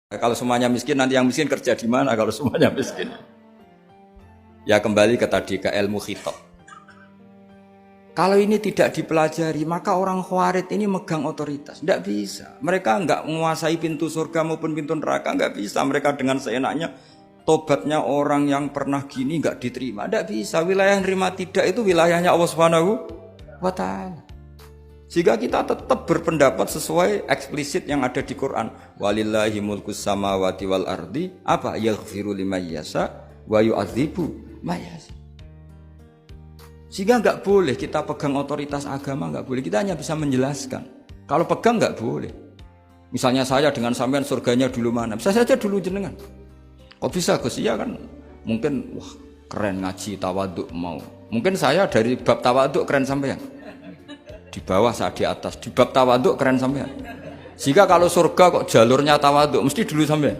Kalau semuanya miskin, nanti yang miskin kerja di mana kalau semuanya miskin? Ya kembali ke tadi, ke ilmu khitab. Kalau ini tidak dipelajari, maka orang Khawarij ini megang otoritas. Tidak bisa. Mereka enggak menguasai pintu surga maupun pintu neraka. Enggak bisa. Mereka dengan seenaknya, tobatnya orang yang pernah gini enggak diterima. Tidak bisa. Wilayah nerima tidak itu wilayahnya Allah Subhanahu wa Ta'ala. Sehingga kita tetap berpendapat sesuai eksplisit yang ada di Quran. Walillahi mulkus samawati wal ardi. Apa? Yaghfiru liman yasha wa yu'adzibu may yasha. Sehingga enggak boleh kita pegang otoritas agama, enggak boleh. Kita hanya bisa menjelaskan. Kalau pegang enggak boleh. Misalnya saya dengan sampean surganya dulu mana? Bisa saja dulu jenengan. Kok bisa Gus? Iya kan? Mungkin wah keren ngaji tawaduk mau. Mungkin saya dari bab tawaduk keren sampean. Di bawah saya di atas, di bab tawaduk keren sampean. Jika kalau surga kok jalurnya tawaduk, mesti dulu sampean.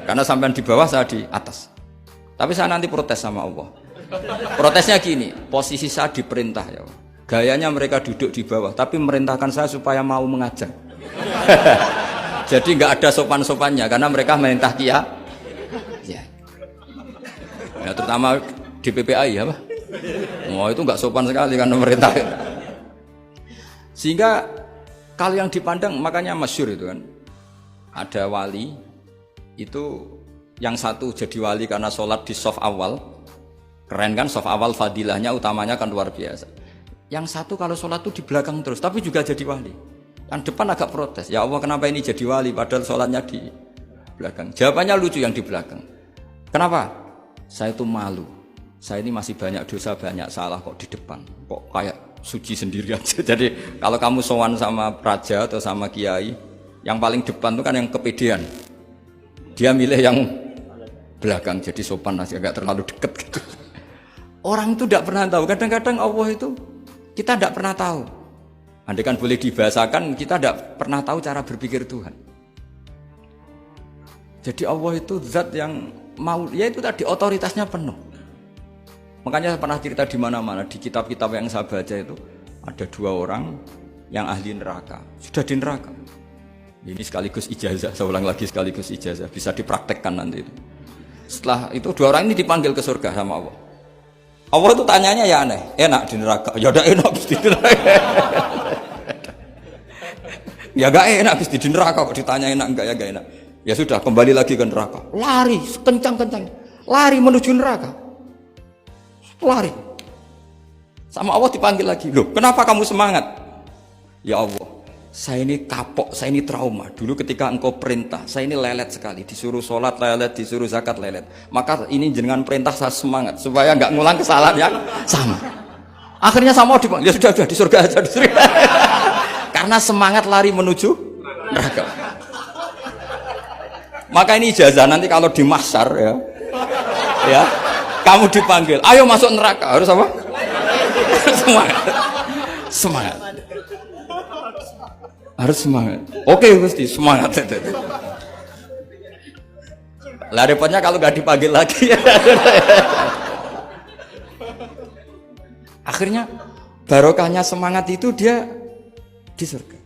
Karena sampean di bawah saya di atas. Tapi saya nanti protes sama Allah. Protesnya gini, posisi saya diperintah ya. Gayanya mereka duduk di bawah, tapi merintahkan saya supaya mau mengajar. Jadi nggak ada sopan-sopannya karena mereka merintah ya. Ya terutama di PPI ya, Pak. Oh itu nggak sopan sekali karena merintah. Sehingga kalau yang dipandang makanya masyhur itu kan ada wali itu yang satu jadi wali karena sholat di shaf awal keren kan, shaf awal fadilahnya utamanya kan luar biasa. Yang satu kalau sholat itu di belakang terus tapi juga jadi wali. Yang depan agak protes, ya Allah kenapa ini jadi wali padahal sholatnya di belakang. Jawabannya lucu yang di belakang. Kenapa? Saya itu malu. Saya ini masih banyak dosa banyak salah kok di depan. Kok kayak suci sendiri aja. Jadi kalau kamu sowan sama raja atau sama kiai, yang paling depan itu kan yang kepedean. Dia milih yang belakang, jadi sopan masih agak terlalu dekat gitu. Orang itu tidak pernah tahu. Kadang-kadang Allah itu kita tidak pernah tahu. Andai kan boleh dibahasakan, kita tidak pernah tahu cara berpikir Tuhan. Jadi Allah itu zat yang mau, ya itu tadi otoritasnya penuh. Makanya saya pernah cerita di mana-mana di kitab-kitab yang saya baca itu ada dua orang yang ahli neraka, sudah di neraka. Ini sekaligus ijazah, saya ulang lagi sekaligus ijazah, bisa dipraktekkan nanti itu. Setelah itu dua orang ini dipanggil ke surga sama Allah. Allah itu tanyanya ya aneh, enak di neraka, ya udah enak di neraka. Ya gak enak di neraka kok ditanya enak enggak ya gak enak. Ya sudah kembali lagi ke neraka, lari kencang-kencang, lari menuju neraka. Lari sama Allah dipanggil lagi, loh kenapa kamu semangat? Ya Allah, saya ini kapok, saya ini trauma. Dulu ketika engkau perintah, saya ini lelet sekali, disuruh sholat lelet, disuruh zakat lelet. Maka ini jenengan perintah saya semangat supaya nggak ngulang kesalahan yang sama. Akhirnya sama Allah dipanggil, ya sudah di surga aja, di surga. Karena semangat lari menuju neraka. Maka ini ijazah nanti kalau di mahsyar ya kamu dipanggil, ayo masuk neraka, harus apa? Semangat. Semangat. Harus semangat. Oke, Gusti, semangat. Lah repotnya kalau nggak dipanggil lagi. Akhirnya barokahnya semangat itu dia di surga.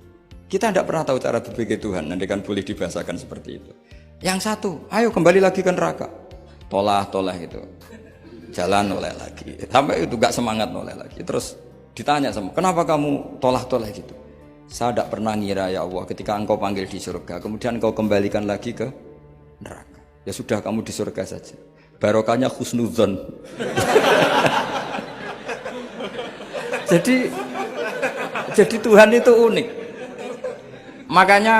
Kita tidak pernah tahu cara berpikir Tuhan, nanti kan boleh dibahasakan seperti itu. Yang satu, ayo kembali lagi ke neraka. Tolah itu. Jalan noleh lagi, sampai itu gak semangat noleh lagi. Terus ditanya sama, kenapa kamu tolah gitu? Saya tidak pernah ngira ya Allah, ketika engkau panggil di surga, kemudian engkau kembalikan lagi ke neraka. Ya sudah kamu di surga saja. Barokahnya husnudzon. jadi Tuhan itu unik. Makanya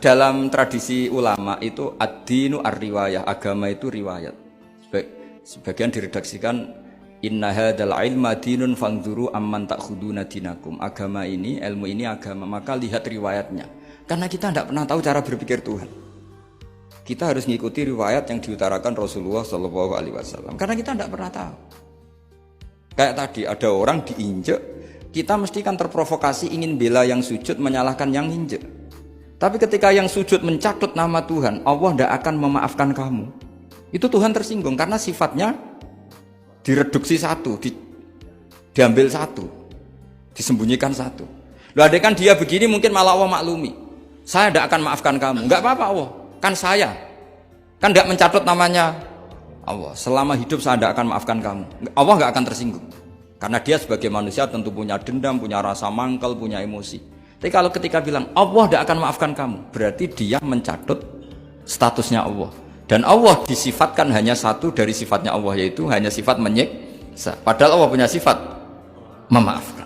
dalam tradisi ulama itu ad-dinu ar-riwayah, agama itu riwayat. Sebagian diredaksikan inna hadzal ilma dinun fanzuru amman ta'khuduna dinakum. Agama ini, ilmu ini agama, maka lihat riwayatnya. Karena kita tidak pernah tahu cara berpikir Tuhan. Kita harus mengikuti riwayat yang diutarakan Rasulullah SAW. Karena kita tidak pernah tahu. Kayak tadi ada orang diinjek, kita mesti kan terprovokasi ingin bela yang sujud menyalahkan yang injek. Tapi ketika yang sujud mencatut nama Tuhan, Allah tidak akan memaafkan kamu. Itu Tuhan tersinggung karena sifatnya direduksi satu, diambil satu, disembunyikan satu. Loh, andai kan dia begini mungkin malah Allah maklumi. Saya tidak akan maafkan kamu. Enggak apa-apa Allah. Kan saya. Kan tidak mencatat namanya Allah. Selama hidup saya tidak akan maafkan kamu. Allah nggak akan tersinggung. Karena dia sebagai manusia tentu punya dendam, punya rasa mangkel, punya emosi. Tapi kalau ketika bilang Allah tidak akan maafkan kamu, berarti dia mencatat statusnya Allah. Dan Allah disifatkan hanya satu dari sifatnya Allah, yaitu hanya sifat menyiksa. Padahal Allah punya sifat memaafkan.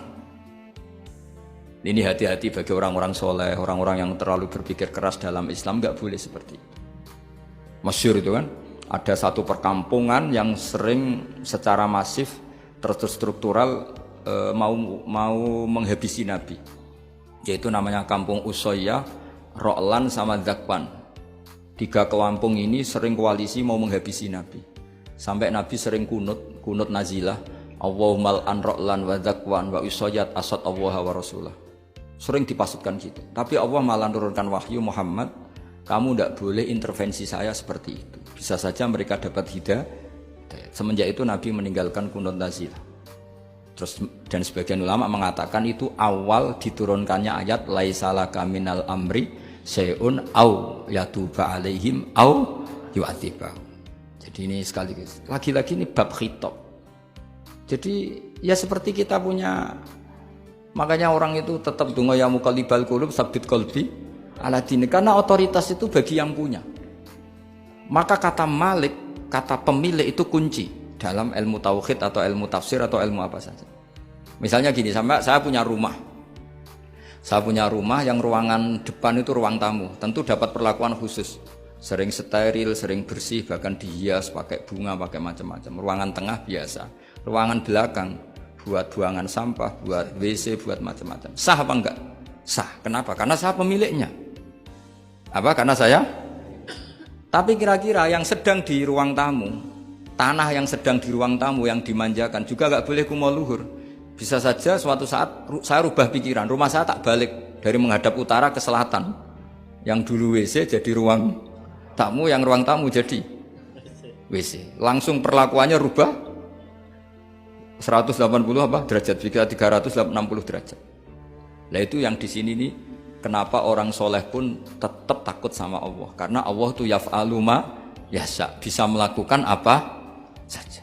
Ini hati-hati bagi orang-orang soleh, orang-orang yang terlalu berpikir keras dalam Islam, nggak boleh seperti itu. Masyhur itu kan, ada satu perkampungan yang sering secara masif terstruktural mau menghabisi Nabi, yaitu namanya kampung Usoyyah, Ro'lan sama Zakwan. 3 kampung ini sering koalisi mau menghabisi Nabi, sampai Nabi sering kunut nazilah, Allahumma an Ro'lan wa Zakwan wa Usoyyat asad Allah wa Rasulah. Sering dipasutkan gitu, tapi Allah malah turunkan wahyu, Muhammad, kamu tidak boleh intervensi saya seperti itu. Bisa saja mereka dapat hidayah. Semenjak itu Nabi meninggalkan kunut nazilah. Terus dan sebagian ulama mengatakan itu awal diturunkannya ayat laisalaka minal amri syai'un au yatuba alaihim au yu'adzibah. Jadi ini sekaligus lagi-lagi ini bab khitab. Jadi ya seperti kita punya, makanya orang itu tetap donga ya muqallibal qulub tsabbit qalbi ala dinik, karena otoritas itu bagi yang punya. Maka kata Malik, kata pemilik itu kunci dalam ilmu tauhid atau ilmu tafsir atau ilmu apa saja. Misalnya gini, saya punya rumah. Saya punya rumah yang ruangan depan itu ruang tamu, tentu dapat perlakuan khusus. Sering steril, sering bersih, bahkan dihias pakai bunga, pakai macam-macam. Ruangan tengah biasa. Ruangan belakang buat buangan sampah, buat WC, buat macam-macam. Sah apa enggak? Sah. Kenapa? Karena saya pemiliknya. Apa? Karena saya. Tapi kira-kira yang sedang di ruang tamu, tanah yang sedang di ruang tamu yang dimanjakan juga nggak boleh kumo luhur. Bisa saja suatu saat saya rubah pikiran, rumah saya tak balik dari menghadap utara ke selatan. Yang dulu WC jadi ruang tamu, yang ruang tamu jadi WC. Langsung perlakuannya rubah 180 apa derajat, 360 derajat. Nah itu yang di sini nih. Kenapa orang soleh pun tetap takut sama Allah? Karena Allah itu yaf'alu ma yasha, bisa melakukan apa saja.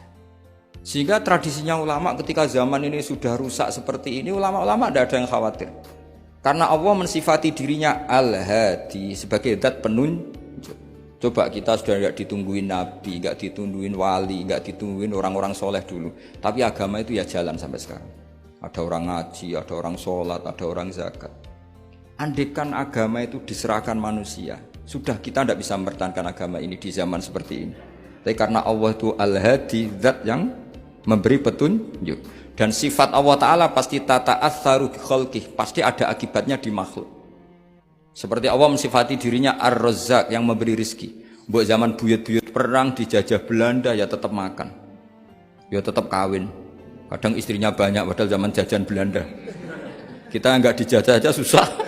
Sehingga tradisinya ulama ketika zaman ini sudah rusak seperti ini, ulama-ulama tidak ada yang khawatir. Karena Allah mensifati dirinya Al-Hadi sebagai zat penunjuk. Coba kita sudah tidak ditungguin Nabi, nggak ditungguin wali, nggak ditungguin orang-orang soleh dulu. Tapi agama itu ya jalan sampai sekarang. Ada orang ngaji, ada orang sholat, ada orang zakat. Andaikan agama itu diserahkan manusia, sudah kita tidak bisa mempertahankan agama ini di zaman seperti ini. Tapi karena Allah itu Al-Hadi, zat yang memberi petunjuk. Dan sifat Allah Ta'ala pasti tata'atsaru bi khalqih, pasti ada akibatnya di makhluk. Seperti Allah mensifati dirinya Ar-Razzaq, yang memberi rizki. Buat zaman buyut-buyut perang dijajah Belanda ya tetap makan, ya tetap kawin. Kadang istrinya banyak padahal zaman jajan Belanda. Kita enggak dijajah aja susah.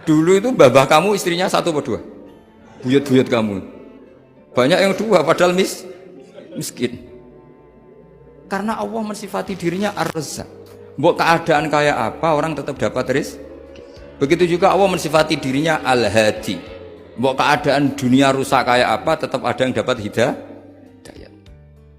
Dulu itu babah kamu istrinya 1 atau 2, buyut-buyut kamu banyak yang 2 padahal miskin. Karena Allah mensifati dirinya Ar-Razzaq. Mbok keadaan kayak apa orang tetap dapat rezeki. Begitu juga Allah mensifati dirinya Al-Hadi. Mbok keadaan dunia rusak kayak apa tetap ada yang dapat hidayah.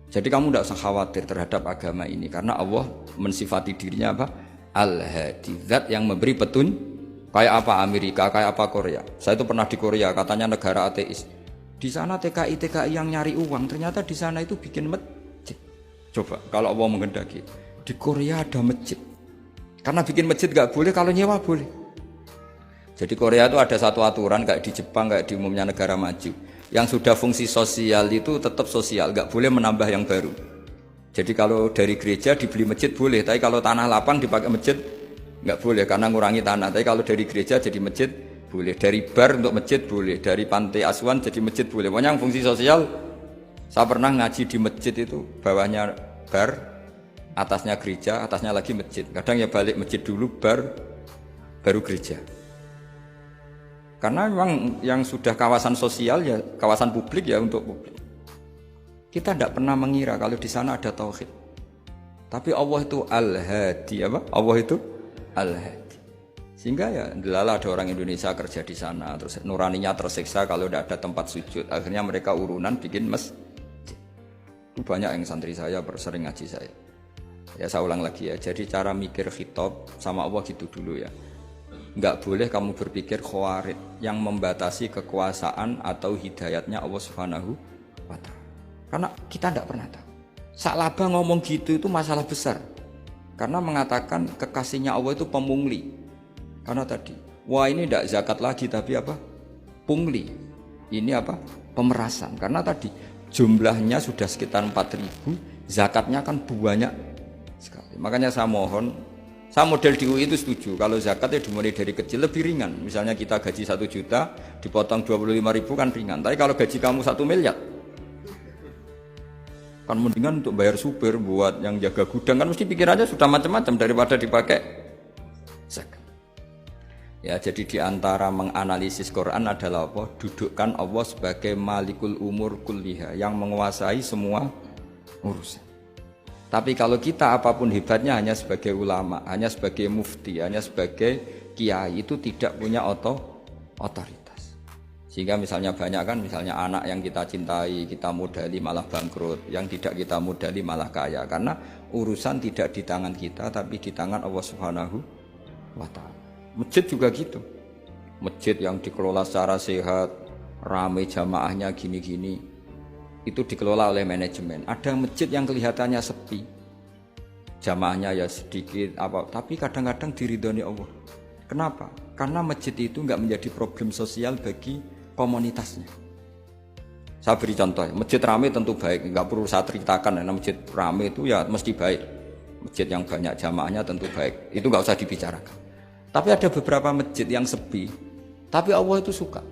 Jadi kamu tidak usah khawatir terhadap agama ini, karena Allah mensifati dirinya apa? Al-Hadi, zat yang memberi petunjuk. Kayak apa Amerika, kayak apa Korea. Saya itu pernah di Korea, katanya negara ateis. Di sana TKI yang nyari uang, ternyata di sana itu bikin masjid. Coba kalau Allah menghendaki, di Korea ada masjid. Karena bikin masjid nggak boleh, kalau nyewa boleh. Jadi Korea itu ada satu aturan kayak di Jepang, kayak di umumnya negara maju. Yang sudah fungsi sosial itu tetap sosial, nggak boleh menambah yang baru. Jadi kalau dari gereja dibeli masjid boleh, tapi kalau tanah lapang dipakai masjid nggak boleh karena ngurangi tanah. Tapi kalau dari gereja jadi masjid boleh, dari bar untuk masjid boleh, dari pantai asuhan jadi masjid boleh. Pokoknya yang fungsi sosial. Saya pernah ngaji di masjid itu, bawahnya bar, atasnya gereja, atasnya lagi masjid. Kadang ya balik masjid dulu, bar, baru gereja. Karena memang yang sudah kawasan sosial ya kawasan publik ya untuk publik. Kita tidak pernah mengira kalau di sana ada tauhid. Tapi Allah itu Al-Hadi, apa? Allah itu Al-Hadi. Sehingga ya delala ada orang Indonesia kerja di sana, terus nuraninya tersiksa kalau tidak ada tempat sujud. Akhirnya mereka urunan bikin masjid. Itu banyak yang santri saya sering ngaji saya. Ya saya ulang lagi ya, jadi cara mikir khitab sama Allah gitu dulu ya. Enggak boleh kamu berpikir khawarid yang membatasi kekuasaan atau hidayatnya Allah Subhanahu wa ta'ala. Karena kita tidak pernah tahu. Sa'labah ngomong gitu itu masalah besar. Karena mengatakan kekasihnya Allah itu pemungli. Karena tadi, wah ini tidak zakat lagi tapi apa? Pungli. Ini apa? Pemerasan. Karena tadi jumlahnya sudah sekitar 4.000, zakatnya kan banyak sekali. Makanya saya mohon, saya model di UI itu setuju. Kalau zakatnya dimulai dari kecil lebih ringan. Misalnya kita gaji 1 juta, dipotong 25.000 kan ringan. Tapi kalau gaji kamu 1 miliar, kan mendingan untuk bayar supir buat yang jaga gudang, kan mesti pikirannya sudah macam-macam daripada dipakai zakat. Ya, jadi diantara menganalisis Quran adalah apa? Dudukkan Allah sebagai malikul umur kulliha, yang menguasai semua urusan. Tapi kalau kita apapun hebatnya hanya sebagai ulama, hanya sebagai mufti, hanya sebagai kiai, itu tidak punya otoritas. Sehingga misalnya banyak kan, misalnya anak yang kita cintai, kita modali malah bangkrut, yang tidak kita modali malah kaya. Karena urusan tidak di tangan kita, tapi di tangan Allah Subhanahu wa ta'ala. Masjid juga gitu. Masjid yang dikelola secara sehat, ramai jamaahnya gini-gini, itu dikelola oleh manajemen. Ada masjid yang kelihatannya sepi, jamaahnya ya sedikit, tapi kadang-kadang diridhoni Allah. Kenapa? Karena masjid itu nggak menjadi problem sosial bagi komunitasnya. Saya beri contoh, masjid ramai tentu baik, nggak perlu saya ceritakan. Karena masjid ramai itu ya mesti baik. Masjid yang banyak jamaahnya tentu baik, itu nggak usah dibicarakan. Tapi ada beberapa masjid yang sepi, tapi Allah itu suka.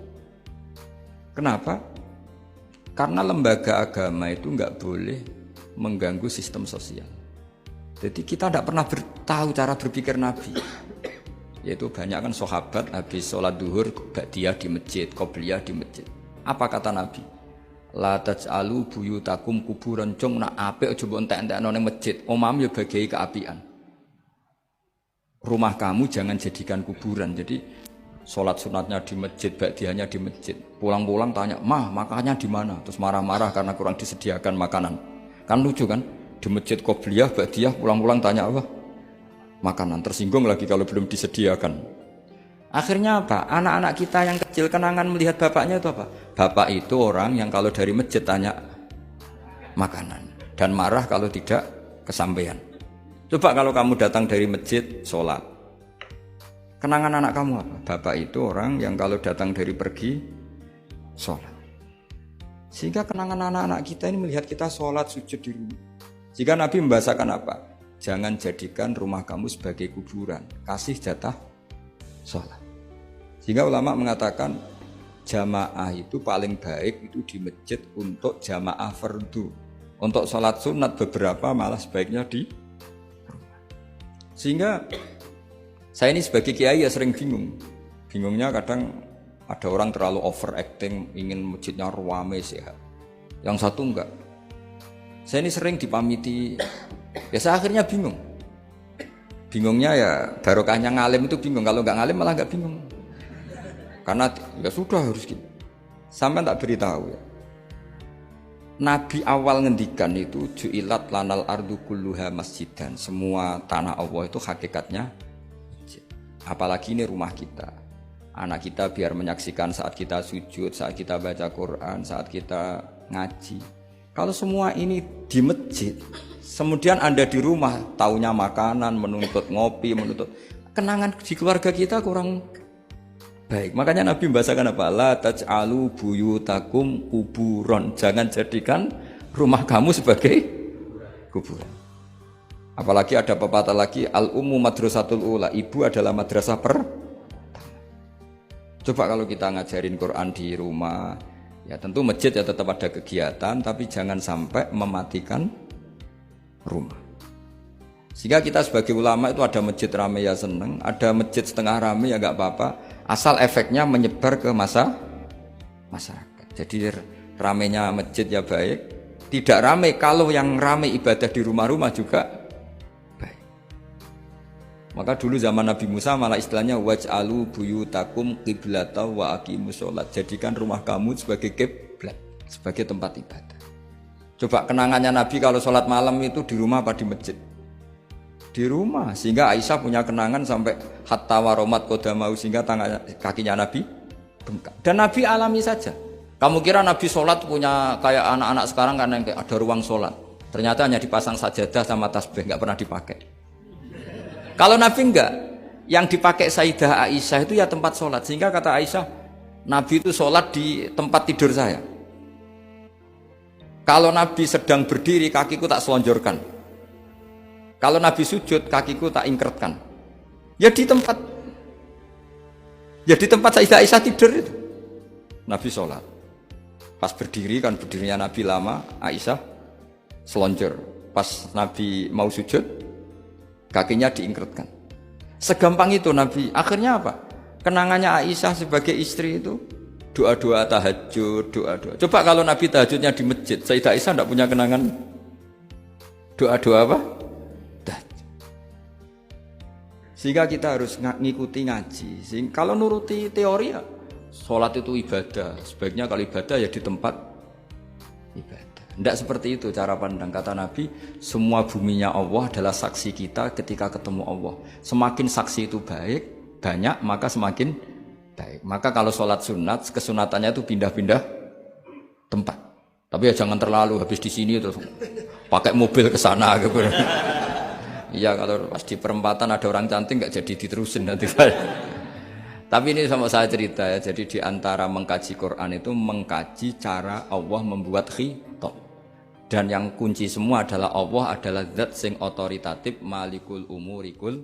Kenapa? Karena lembaga agama itu nggak boleh mengganggu sistem sosial. Jadi kita tidak pernah tahu cara berpikir Nabi. Yaitu banyak kan sahabat habis sholat duhur ba'diyah di masjid, qobliyah di masjid. Apa kata Nabi? La taj'alu buyutakum kuburan, cung nak apik aja mbok entek-entekno ning masjid. Omam ya bagai keapian. Rumah kamu jangan jadikan kuburan. Jadi sholat sunatnya di masjid, ba'diyahnya di masjid. Pulang-pulang tanya, "Mah, makannya di mana?" Terus marah-marah karena kurang disediakan makanan. Kan lucu kan? Di masjid qobliyah, ba'diyah, pulang-pulang tanya apa? Makanan. Tersinggung lagi kalau belum disediakan. Akhirnya apa? Anak-anak kita yang kecil kenangan melihat bapaknya itu apa? Bapak itu orang yang kalau dari masjid tanya makanan dan marah kalau tidak kesampaian. Coba kalau kamu datang dari masjid sholat, kenangan anak kamu apa? Bapak itu orang yang kalau datang dari pergi sholat. Sehingga kenangan anak-anak kita ini melihat kita sholat sujud di rumah. Jika Nabi membahasakan apa? Jangan jadikan rumah kamu sebagai kuburan, kasih jatah sholat. Sehingga ulama mengatakan jamaah itu paling baik itu di masjid untuk jamaah fardu. Untuk sholat sunat beberapa malah sebaiknya di rumah. Sehingga saya ini sebagai kiai ya sering bingung. Bingungnya kadang ada orang terlalu overacting, ingin masjidnya ruame sehat. Yang satu enggak. Saya ini sering dipamiti, ya saya akhirnya bingung. Bingungnya ya barokahnya ngalim itu bingung. Kalau enggak ngalim malah enggak bingung. Karena ya sudah harus gitu. Sampai tak beritahu ya. Nabi awal ngendikan itu ju'ilat lanal ardu kulluha masjidan. Semua tanah Allah itu hakikatnya masjid. Apalagi ini rumah kita. Anak kita biar menyaksikan saat kita sujud, saat kita baca Quran, saat kita ngaji. Kalau semua ini di masjid, kemudian Anda di rumah taunya makanan, menuntut ngopi, menuntut kenangan di keluarga kita kurang baik. Makanya Nabi membahasakan apa? La taj'alu buyutakum kuburon. Jangan jadikan rumah kamu sebagai kuburan. Apalagi ada pepatah lagi, al-ummu madrasatul ula. Ibu adalah madrasah pertama. Coba kalau kita ngajarin Quran di rumah, ya tentu masjid ya tetap ada kegiatan, tapi jangan sampai mematikan rumah. Sehingga kita sebagai ulama itu ada masjid ramai ya seneng, ada masjid setengah ramai ya nggak apa-apa. Asal efeknya menyebar ke masyarakat. Jadi ramainya masjid ya baik, tidak ramai kalau yang ramai ibadah di rumah-rumah juga baik. Maka dulu zaman Nabi Musa malah istilahnya waj'alu buyutakum qiblata wa aqimus sholat. Jadikan rumah kamu sebagai kiblat, sebagai tempat ibadah. Coba kenangannya Nabi kalau sholat malam itu di rumah apa di masjid? Di rumah. Sehingga Aisyah punya kenangan sampai hatta waromat qodamau, sehingga kakinya Nabi bengkak. Dan Nabi alami saja. Kamu kira Nabi sholat punya kayak anak-anak sekarang kan yang ada ruang sholat. Ternyata hanya dipasang sajadah sama tasbih, nggak pernah dipakai. Kalau Nabi enggak, yang dipakai Sayyidah Aisyah itu ya tempat sholat. Sehingga kata Aisyah, Nabi itu sholat di tempat tidur saya. Kalau Nabi sedang berdiri, kakiku tak selonjorkan. Kalau Nabi sujud, kakiku tak ingkretkan. Ya di tempat Sayyidah Aisyah tidur itu. Nabi sholat. Pas berdiri kan berdirinya Nabi lama, Aisyah selonjor. Pas Nabi mau sujud, kakinya diingkretkan. Segampang itu Nabi. Akhirnya apa? Kenangannya Aisyah sebagai istri itu doa-doa tahajud, doa-doa. Coba kalau Nabi tahajudnya di masjid, Sayyidah Aisyah tidak punya kenangan doa-doa apa? Tahajud. Sehingga kita harus ngikuti ngaji. Kalau nuruti teori ya, sholat itu ibadah. Sebaiknya kalau ibadah ya di tempat ibadah. Tidak seperti itu cara pandang. Kata Nabi, semua buminya Allah adalah saksi kita ketika ketemu Allah. Semakin saksi itu banyak, maka semakin baik. Maka kalau sholat sunat, kesunatannya itu pindah-pindah tempat. Tapi ya jangan terlalu habis di sini terus pakai mobil ke sana gitu. Iya, kalau pas di perempatan ada orang cantik nggak jadi diterusin nanti. Tapi ini sama saya cerita ya. Jadi di antara mengkaji Quran itu mengkaji cara Allah membuat khitab. Dan yang kunci semua adalah Allah adalah zat sing otoritatif malikul umurikul